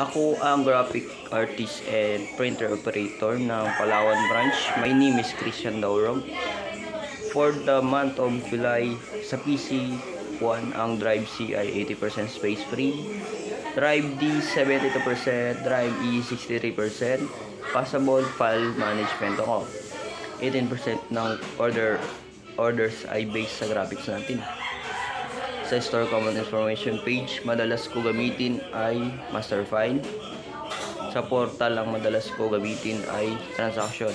Ako ang graphic artist and printer operator ng Palawan branch. My name is Christian Daurog. For the month of July, sa PC1 ang Drive C ay 80% space free, Drive D 72%, Drive E 63%, passable file management ako. 18% ng orders ay based sa graphics natin. Sa store common information page, madalas ko gamitin ay master file. Sa portal, ang madalas ko gamitin ay transaction.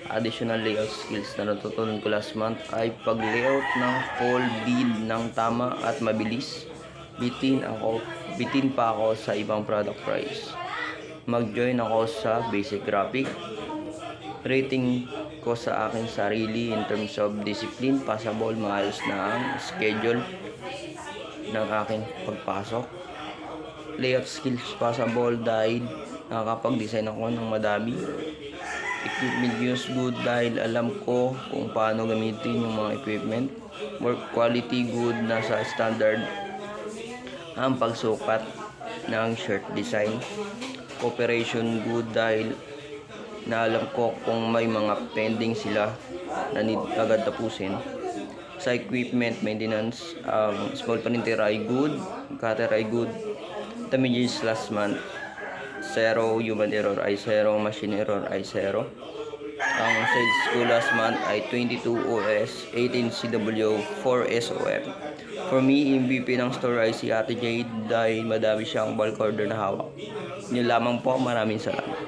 Additional layout skills na natutunan ko last month ay pag-layout ng full deal ng tama at mabilis. Bitin pa ako sa ibang product price. Mag-join ako sa basic graphic. Rating ko sa aking sarili in terms of discipline, passable, maayos na ang schedule ng aking pagpasok. Layout skills passable dahil nakakapag-design ako ng madami. Equipment use good dahil alam ko kung paano gamitin yung mga equipment. Work quality good, nasa standard ang pagsukat ng shirt design. Cooperation good dahil na alam ko kung may mga pending sila na need agad tapusin. Sa equipment maintenance, small printer ay good, cutter ay good. Damages last month, 0 human error ay 0, machine error ay 0. Ang sales ko last month ay 22 OS, 18 CW, 4 SOM. For me, MVP ng store ay si Ate Jade dahil madami siyang bulk order na hawak. Yun lamang po, maraming salamat.